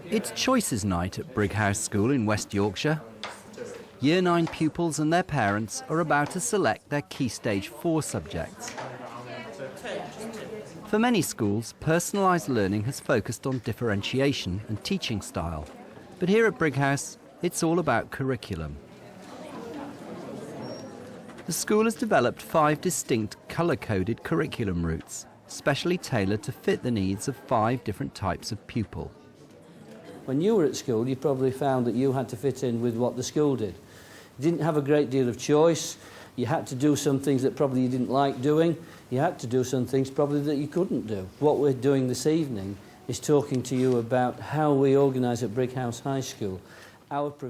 It's Choices Night at Brighouse School in West Yorkshire. Year 9 pupils and their parents are about to select their Key Stage 4 subjects. For many schools, personalised learning has focused on differentiation and teaching style. But here at Brighouse, it's all about curriculum. The school has developed 5 distinct colour-coded curriculum routes, specially tailored to fit the needs of 5 different types of pupil. When you were at school, you probably found that you had to fit in with what the school did. You didn't have a great deal of choice. You had to do some things that probably you didn't like doing. You had to do some things probably that you couldn't do. What we're doing this evening is talking to you about how we organise at Brighouse High School.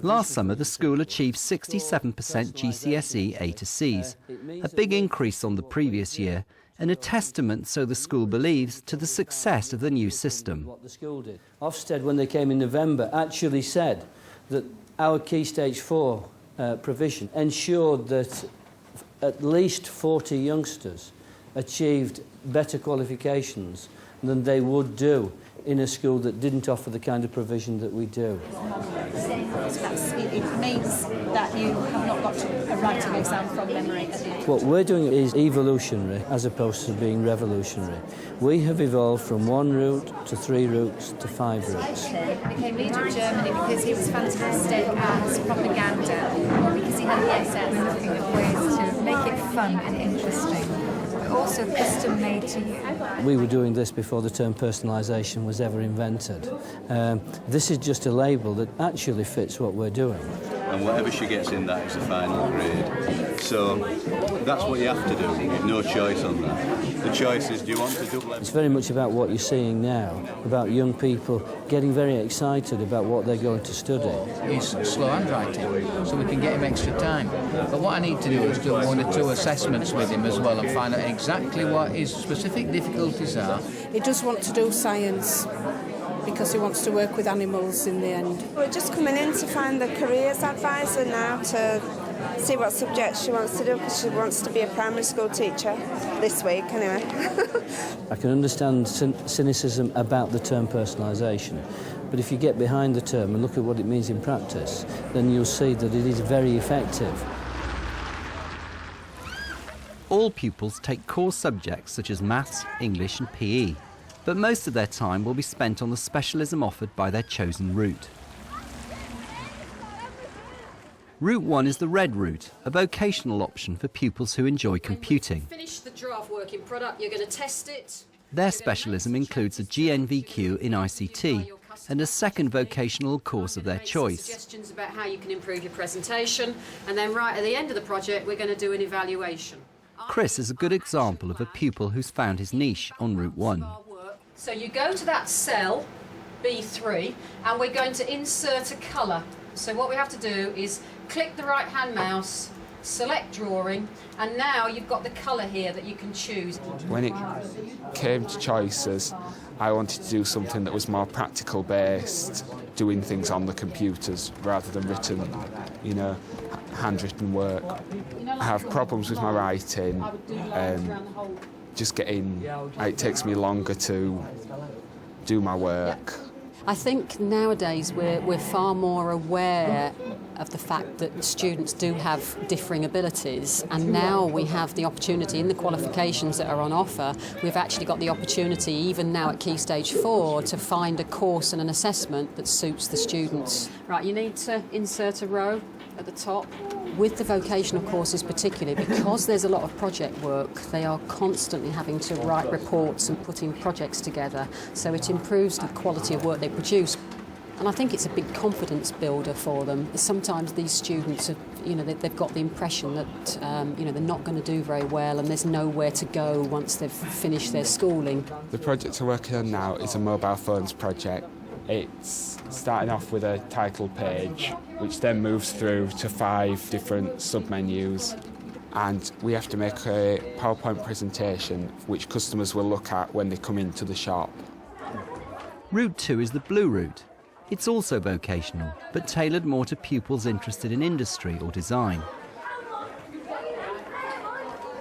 Last summer, the school achieved 67% GCSE A to Cs, a big increase on the previous year, and a testament, so the school believes, to the success of the new system. What the school did. Ofsted, when they came in November, actually said that our Key Stage 4 provision ensured that at least 40 youngsters achieved better qualifications than they would do in a school that didn't offer the kind of provision that we do. It means that you have not got a writing exam from memory at the end. What we're doing is evolutionary as opposed to being revolutionary. We have evolved from 1 route to 3 routes to 5 routes. He became leader of Germany because he was fantastic at propaganda, because he had the SS. We're looking at ways to make it fun and interesting, but also custom-made to you. We were doing this before the term personalisation was ever invented. This is just a label that actually fits what we're doing. And whatever she gets in, that is the final grade. So that's what you have to do. You've no choice on that. The choice is, do you want to double it? It's very much about what you're seeing now, about young people getting very excited about what they're going to study. He's slow handwriting, so we can get him extra time. But what I need to do is do 1 or 2 assessments with him as well and find out exactly what his specific difficulties are. He does want to do science because he wants to work with animals in the end. We're just coming in to find the careers advisor now to see what subjects she wants to do, because she wants to be a primary school teacher this week anyway. I can understand cynicism about the term personalisation, but if you get behind the term and look at what it means in practice, then you'll see that it is very effective. All pupils take core subjects such as maths, English and PE, but most of their time will be spent on the specialism offered by their chosen route. Route 1 is the red route, a vocational option for pupils who enjoy computing. Finish the draft working product, you're going to test it. Their specialism includes a GNVQ in ICT and a second vocational course of their choice. Suggestions about how you can improve your presentation, and then right at the end of the project we're going to do an evaluation. Chris is a good example of a pupil who's found his niche on Route 1. So you go to that cell, B3, and we're going to insert a colour. So what we have to do is click the right-hand mouse, select drawing, and now you've got the colour here that you can choose. When it came to choices, I wanted to do something that was more practical based, doing things on the computers rather than written, handwritten work. I have problems with my writing and just it takes me longer to do my work. I think nowadays we're far more aware of the fact that students do have differing abilities, and now we have the opportunity in the qualifications that are on offer. We've actually got the opportunity, even now at Key Stage 4, to find a course and an assessment that suits the students. Right, you need to insert a row at the top. With the vocational courses particularly, because there's a lot of project work, they are constantly having to write reports and putting projects together, so it improves the quality of work they produce. And I think it's a big confidence builder for them. Sometimes these students have, they've got the impression that they're not going to do very well and there's nowhere to go once they've finished their schooling. The project I'm working on now is a mobile phones project. It's starting off with a title page, which then moves through to 5 different sub-menus, and we have to make a PowerPoint presentation which customers will look at when they come into the shop. Route 2 is the blue route. It's also vocational, but tailored more to pupils interested in industry or design.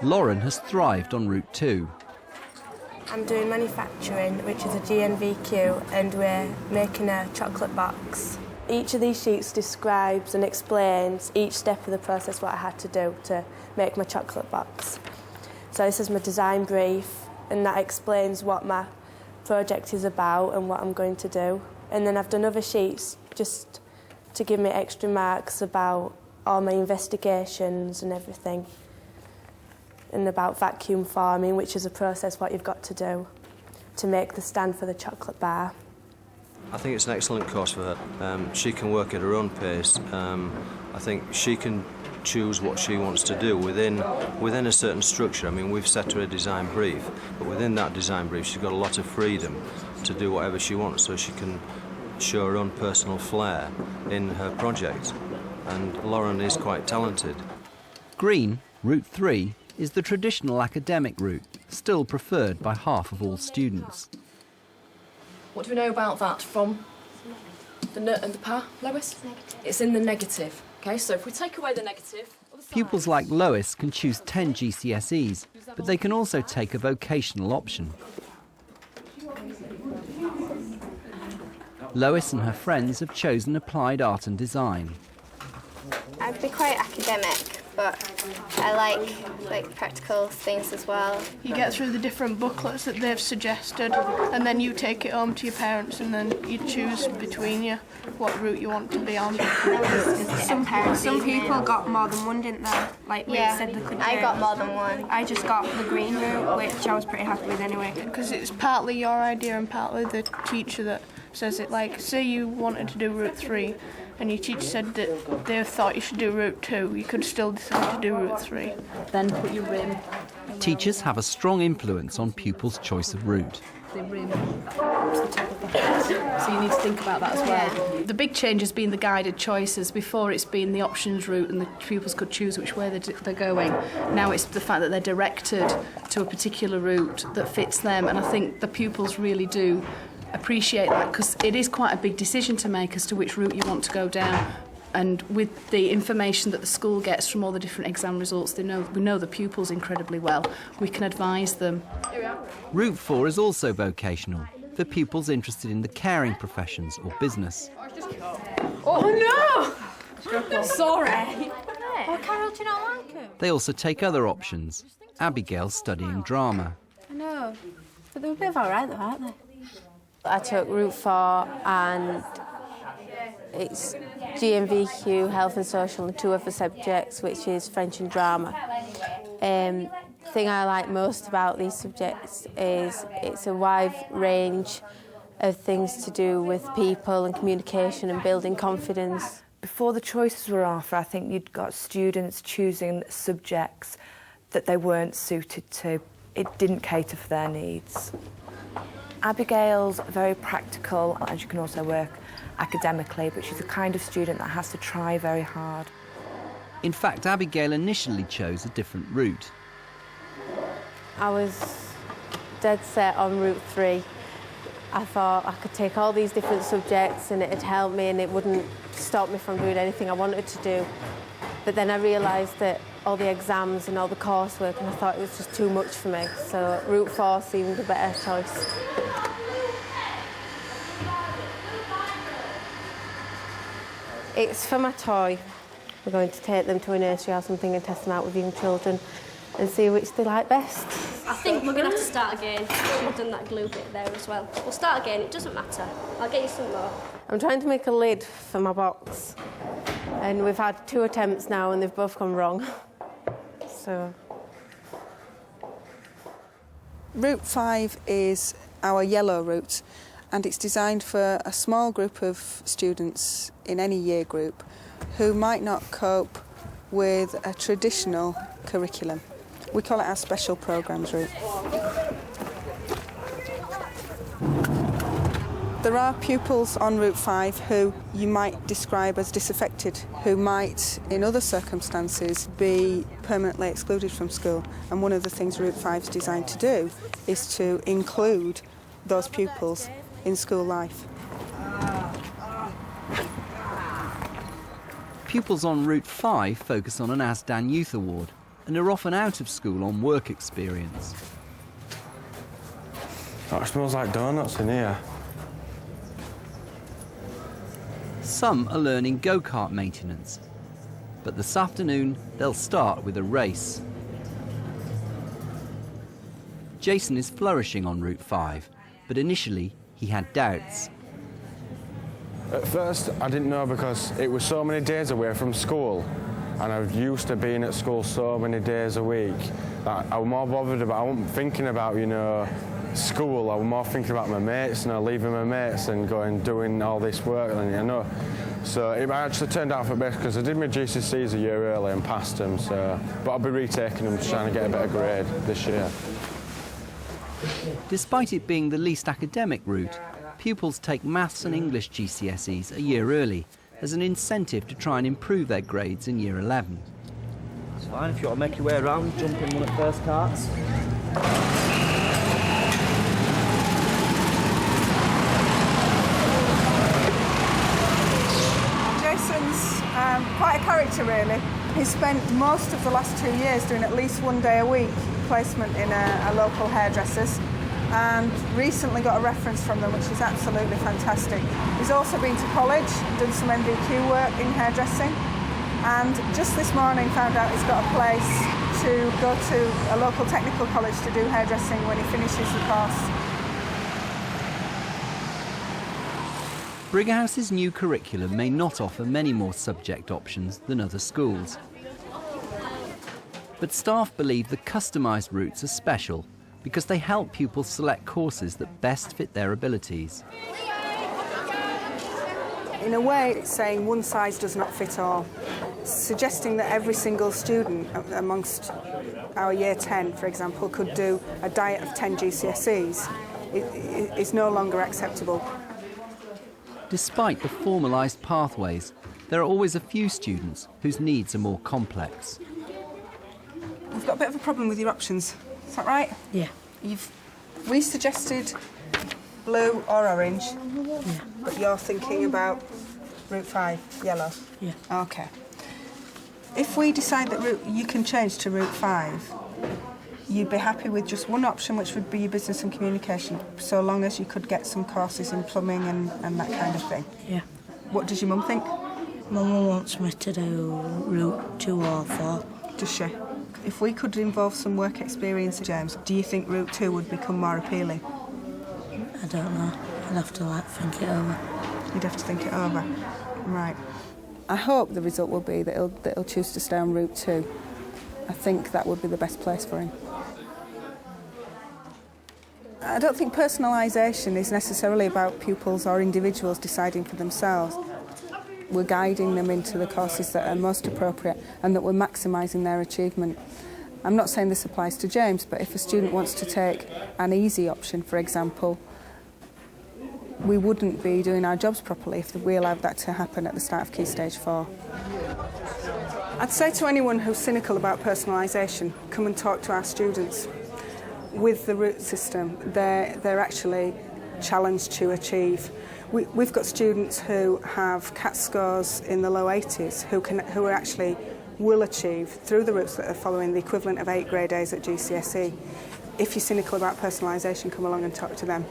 Lauren has thrived on Route 2. I'm doing manufacturing, which is a GNVQ, and we're making a chocolate box. Each of these sheets describes and explains each step of the process, what I had to do to make my chocolate box. So this is my design brief, and that explains what my project is about and what I'm going to do. And then I've done other sheets just to give me extra marks about all my investigations and everything, and about vacuum forming, which is a process what you've got to do to make the stand for the chocolate bar. I think it's an excellent course for her. She can work at her own pace. I think she can choose what she wants to do within a certain structure. I mean, we've set her a design brief, but within that design brief she's got a lot of freedom to do whatever she wants, so she can show her own personal flair in her project. And Lauren is quite talented. Green, Route 3, is the traditional academic route, still preferred by half of all students. What do we know about that from the nut and the par, Lois? It's in the negative. OK, so if we take away the negative... Pupils like Lois can choose 10 GCSEs, but they can also take a vocational option. Lois and her friends have chosen applied art and design. I'd be quite academic, but I like practical things as well. You get through the different booklets that they've suggested, and then you take it home to your parents, and then you choose between you what route you want to be on. Some people got more than one, didn't they? Like we said they could. I got more than one. I just got the green route, which I was pretty happy with anyway. Because it's partly your idea and partly the teacher that says it. Like, say you wanted to do Route 3, and your teacher said that they thought you should do Route 2, you could still decide to do Route 3. Then put your rim. Teachers have a strong influence on pupils' choice of route. The rim up to the top of the head. So you need to think about that as well. Yeah. The big change has been the guided choices. Before it's been the options route and the pupils could choose which way they're going. Now it's the fact that they're directed to a particular route that fits them, and I think the pupils really do appreciate that, because it is quite a big decision to make as to which route you want to go down. And with the information that the school gets from all the different exam results, we know the pupils incredibly well. We can advise them. Route 4 is also vocational, for pupils interested in the caring professions or business. Oh no! Sorry. Oh, Carol, do you not like him? They also take other options. Abigail's studying drama. I know, but they're a bit of alright though, aren't they? I took Route 4 and it's GNVQ, Health and Social, and 2 other subjects, which is French and Drama. The thing I like most about these subjects is it's a wide range of things to do with people and communication and building confidence. Before the choices were offered, I think you'd got students choosing subjects that they weren't suited to. It didn't cater for their needs. Abigail's very practical, and she can also work academically, but she's the kind of student that has to try very hard. In fact, Abigail initially chose a different route. I was dead set on Route 3. I thought I could take all these different subjects and it'd help me and it wouldn't stop me from doing anything I wanted to do. But then I realised that all the exams and all the coursework, and I thought it was just too much for me. So Route 4 seemed a better choice. It's for my toy. We're going to take them to a nursery or something and test them out with young children and see which they like best. I think we're going to have to start again. Should have done that glue bit there as well. We'll start again, it doesn't matter. I'll get you some more. I'm trying to make a lid for my box, and we've had 2 attempts now and they've both gone wrong. So. Route 5 is our yellow route, and it's designed for a small group of students in any year group who might not cope with a traditional curriculum. We call it our special programmes route. There are pupils on Route 5 who you might describe as disaffected, who might, in other circumstances, be permanently excluded from school. And one of the things Route 5 is designed to do is to include those pupils in school life. Pupils on Route 5 focus on an ASDAN Youth Award, and are often out of school on work experience. Oh, it smells like donuts in here. Some are learning go-kart maintenance, but this afternoon they'll start with a race. Jason is flourishing on Route 5, but initially he had doubts. At first I didn't know because it was so many days away from school, and I was used to being at school so many days a week that I was more bothered about, I wasn't thinking about, you know, school. I was more thinking about my mates, you know, leaving my mates and going doing all this work, and you know. So it actually turned out for the best because I did my GCSEs a year early and passed them, so, but I'll be retaking them, trying to get a better grade this year. Despite it being the least academic route, pupils take maths and English GCSEs a year early as an incentive to try and improve their grades in Year 11. It's fine if you want to make your way around, jump in one of the first carts. Jason's quite a character, really. He's spent most of the last 2 years doing at least 1 day a week placement in a local hairdresser's, and recently got a reference from them, which is absolutely fantastic. He's also been to college, done some MVQ work in hairdressing, and just this morning found out he's got a place to go to a local technical college to do hairdressing when he finishes the course. Brighouse's new curriculum may not offer many more subject options than other schools. But staff believe the customised routes are special because they help pupils select courses that best fit their abilities. In a way, it's saying one size does not fit all, suggesting that every single student amongst our Year 10, for example, could do a diet of 10 GCSEs is no longer acceptable. Despite the formalised pathways, there are always a few students whose needs are more complex. We've got a bit of a problem with your options. Is that right? Yeah. We suggested blue or orange, but you're thinking about Route 5, yellow? Yeah. OK. If we decide that you can change to Route 5, you'd be happy with just one option, which would be your business and communication, so long as you could get some courses in plumbing and that kind of thing? Yeah. What does your mum think? Mum wants me to do Route 2 or 4. Does she? If we could involve some work experience, James, do you think Route 2 would become more appealing? I don't know. I'd have to think it over. You'd have to think it over. Right. I hope the result will be that he'll choose to stay on Route 2. I think that would be the best place for him. I don't think personalisation is necessarily about pupils or individuals deciding for themselves. We're guiding them into the courses that are most appropriate and that we're maximising their achievement. I'm not saying this applies to James, but if a student wants to take an easy option, for example, we wouldn't be doing our jobs properly if we allowed that to happen at the start of Key Stage 4. I'd say to anyone who's cynical about personalisation, come and talk to our students. With the route system, they're actually challenged to achieve. We've got students who have CAT scores in the low 80s who are actually will achieve through the routes that are following the equivalent of 8 grade A's at GCSE. If you're cynical about personalisation, come along and talk to them.